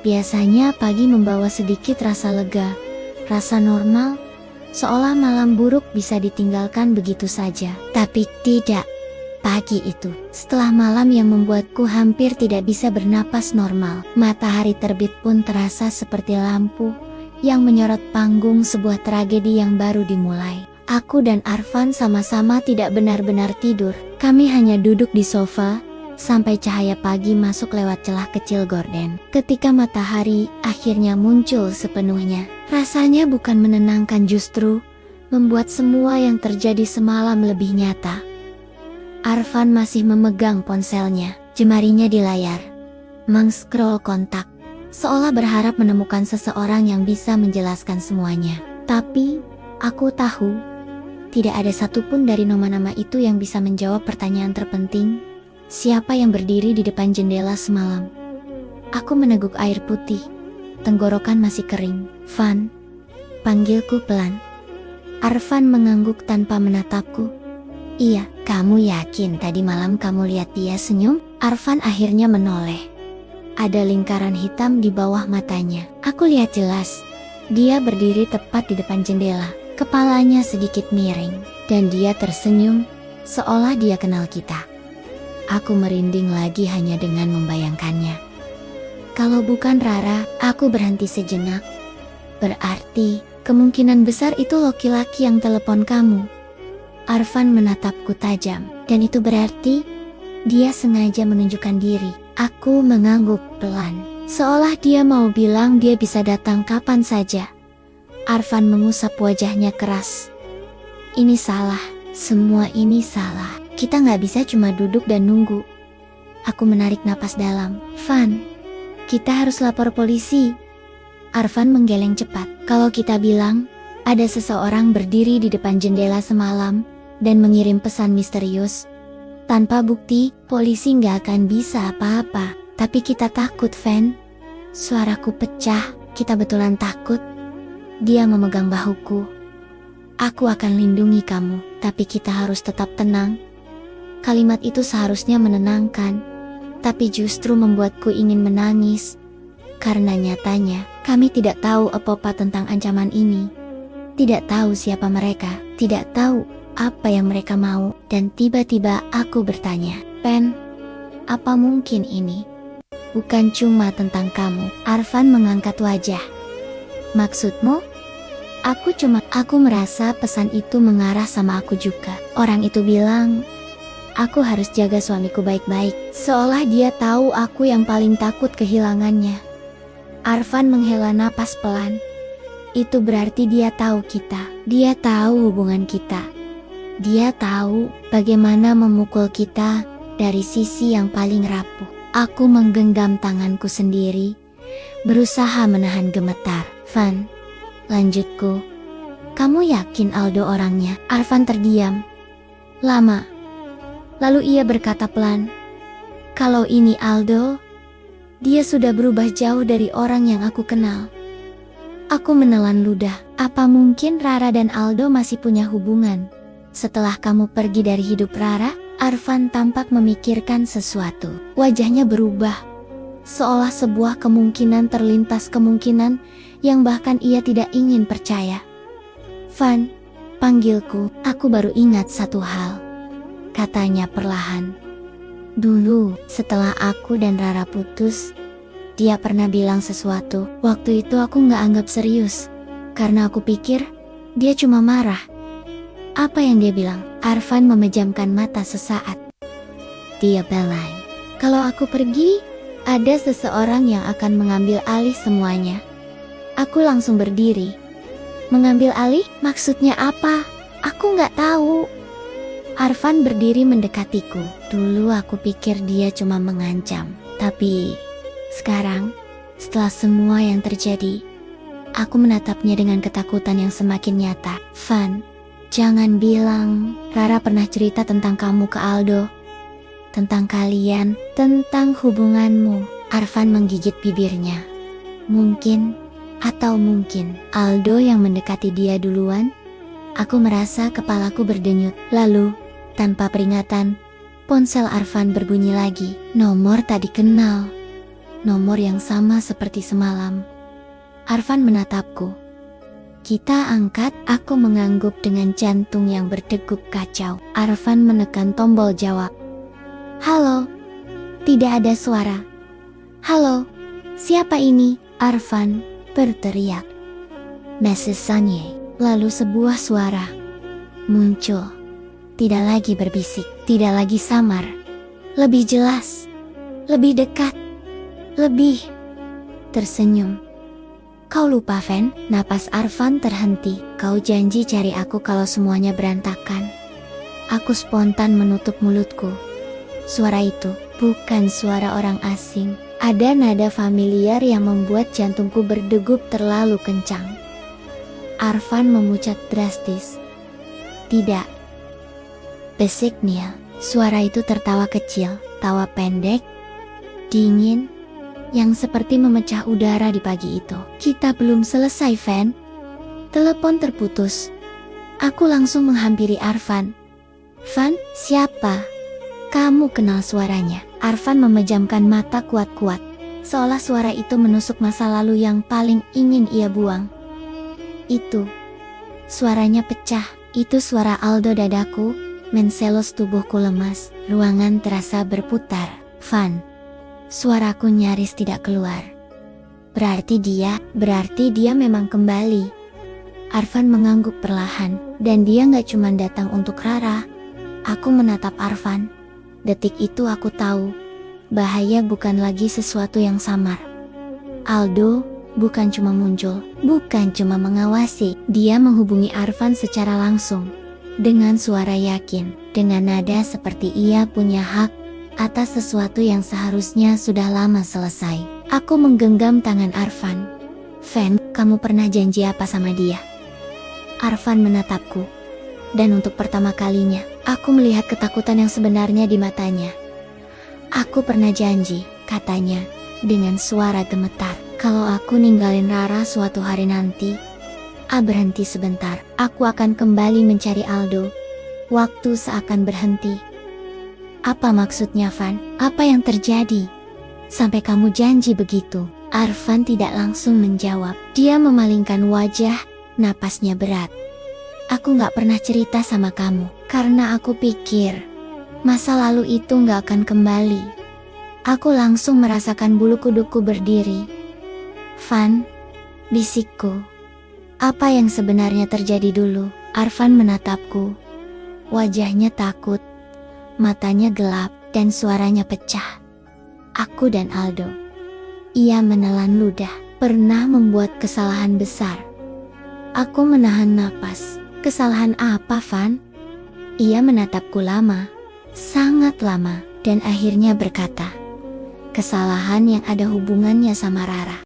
Biasanya pagi membawa sedikit rasa lega, rasa normal, seolah malam buruk bisa ditinggalkan begitu saja. Tapi tidak. Pagi itu, setelah malam yang membuatku hampir tidak bisa bernapas normal, matahari terbit pun terasa seperti lampu yang menyorot panggung sebuah tragedi yang baru dimulai. Aku dan Arfan sama-sama tidak benar-benar tidur. Kami hanya duduk di sofa sampai cahaya pagi masuk lewat celah kecil gorden. Ketika matahari akhirnya muncul sepenuhnya, rasanya bukan menenangkan, justru membuat semua yang terjadi semalam lebih nyata. Arfan masih memegang ponselnya, jemarinya di layar, meng-scroll kontak, seolah berharap menemukan seseorang yang bisa menjelaskan semuanya. Tapi, aku tahu, tidak ada satupun dari nama-nama itu yang bisa menjawab pertanyaan terpenting, siapa yang berdiri di depan jendela semalam? Aku meneguk air putih, tenggorokan masih kering. Van, panggilku pelan. Arfan mengangguk tanpa menatapku. Iya, kamu yakin tadi malam kamu lihat dia senyum? Arfan akhirnya menoleh. Ada lingkaran hitam di bawah matanya. Aku lihat jelas. Dia berdiri tepat di depan jendela. Kepalanya sedikit miring, dan dia tersenyum, seolah dia kenal kita. Aku merinding lagi hanya dengan membayangkannya. Kalau bukan Rara, aku berhenti sejenak. Berarti, kemungkinan besar itu laki-laki yang telepon kamu. Arfan menatapku tajam, dan itu berarti dia sengaja menunjukkan diri. Aku mengangguk pelan, seolah dia mau bilang dia bisa datang kapan saja. Arfan mengusap wajahnya keras. Ini salah, semua ini salah. Kita nggak bisa cuma duduk dan nunggu. Aku menarik napas dalam. Van, kita harus lapor polisi. Arfan menggeleng cepat. Kalau kita bilang, ada seseorang berdiri di depan jendela semalam dan mengirim pesan misterius, tanpa bukti, polisi nggak akan bisa apa-apa. Tapi kita takut, Van. Suaraku pecah, kita betulan takut. Dia memegang bahuku. Aku akan lindungi kamu, tapi kita harus tetap tenang. Kalimat itu seharusnya menenangkan, tapi justru membuatku ingin menangis. Karena nyatanya, kami tidak tahu apa-apa tentang ancaman ini. Tidak tahu siapa mereka, tidak tahu apa yang mereka mau. Dan tiba-tiba aku bertanya, Pen, apa mungkin ini bukan cuma tentang kamu? Arfan mengangkat wajah. Maksudmu? Aku merasa pesan itu mengarah sama aku juga. Orang itu bilang, aku harus jaga suamiku baik-baik, seolah dia tahu aku yang paling takut kehilangannya. Arfan menghela napas pelan. Itu berarti dia tahu kita. Dia tahu hubungan kita. Dia tahu bagaimana memukul kita dari sisi yang paling rapuh. Aku menggenggam tanganku sendiri, berusaha menahan gemetar. Van, lanjutku. Kamu yakin Aldo orangnya? Arfan terdiam lama. Lalu ia berkata pelan, kalau ini Aldo, dia sudah berubah jauh dari orang yang aku kenal. Aku menelan ludah. Apa mungkin Rara dan Aldo masih punya hubungan? Setelah kamu pergi dari hidup Rara, Arfan tampak memikirkan sesuatu. Wajahnya berubah, seolah sebuah kemungkinan terlintas, kemungkinan yang bahkan ia tidak ingin percaya. Van, panggilku. Aku baru ingat satu hal, katanya perlahan. Dulu, setelah aku dan Rara putus, dia pernah bilang sesuatu. Waktu itu aku nggak anggap serius, karena aku pikir dia cuma marah. Apa yang dia bilang? Arfan memejamkan mata sesaat. Dia bilang, kalau aku pergi, ada seseorang yang akan mengambil alih semuanya. Aku langsung berdiri. Mengambil alih? Maksudnya apa? Aku nggak tahu. Arfan berdiri mendekatiku. Dulu aku pikir dia cuma mengancam. Tapi sekarang, setelah semua yang terjadi, aku menatapnya dengan ketakutan yang semakin nyata. Van, jangan bilang Rara pernah cerita tentang kamu ke Aldo. Tentang kalian, tentang hubunganmu. Arfan menggigit bibirnya. Mungkin, atau mungkin Aldo yang mendekati dia duluan. Aku merasa kepalaku berdenyut. Lalu, tanpa peringatan, ponsel Arfan berbunyi lagi. Nomor tak dikenal. nomor yang sama seperti semalam. Arfan menatapku. Kita angkat, aku mengangguk dengan jantung yang berdegup kacau. Arfan menekan tombol jawab. Halo. Tidak ada suara. Halo. Siapa ini? Arfan berteriak. Mrs. Sanye. Lalu sebuah suara muncul. Tidak lagi berbisik, tidak lagi samar. Lebih jelas, lebih dekat, lebih tersenyum. Kau lupa, Van? Napas Arfan terhenti. Kau janji cari aku kalau semuanya berantakan. Aku spontan menutup mulutku. Suara itu bukan suara orang asing. Ada nada familiar yang membuat jantungku berdegup terlalu kencang. Arfan memucat drastis. Tidak. Besik Neil. Suara itu tertawa kecil, tawa pendek, dingin, yang seperti memecah udara di pagi itu. Kita belum selesai, Van. Telepon terputus. Aku langsung menghampiri Arfan. Van, siapa? Kamu kenal suaranya. Arfan memejamkan mata kuat-kuat, seolah suara itu menusuk masa lalu yang paling ingin ia buang. Itu. Suaranya pecah. Itu suara Aldo. Dadaku menselos, tubuhku lemas. Ruangan terasa berputar. Van. Suaraku nyaris tidak keluar. Berarti dia memang kembali. Arfan mengangguk perlahan, dan dia gak cuma datang untuk Rara. Aku menatap Arfan. Detik itu aku tahu, bahaya bukan lagi sesuatu yang samar. Aldo bukan cuma muncul, bukan cuma mengawasi. Dia menghubungi Arfan secara langsung, dengan suara yakin, dengan nada seperti ia punya hak atas sesuatu yang seharusnya sudah lama selesai. Aku menggenggam tangan Arfan. Van, kamu pernah janji apa sama dia? Arfan menatapku. Dan untuk pertama kalinya, aku melihat ketakutan yang sebenarnya di matanya. Aku pernah janji, katanya, dengan suara gemetar. Kalau aku ninggalin Rara suatu hari nanti, berhenti sebentar, aku akan kembali mencari Aldo. Waktu seakan berhenti. Apa maksudnya, Van? Apa yang terjadi? Sampai kamu janji begitu? Arfan tidak langsung menjawab. Dia memalingkan wajah, napasnya berat. Aku gak pernah cerita sama kamu, karena aku pikir masa lalu itu gak akan kembali. Aku langsung merasakan bulu kuduku berdiri. Van, bisikku. Apa yang sebenarnya terjadi dulu? Arfan menatapku. Wajahnya takut. Matanya gelap, dan suaranya pecah. Aku dan Aldo. Ia menelan ludah, pernah membuat kesalahan besar. Aku menahan napas. Kesalahan apa, Van? Ia menatapku lama, sangat lama, dan akhirnya berkata, kesalahan yang ada hubungannya sama Rara.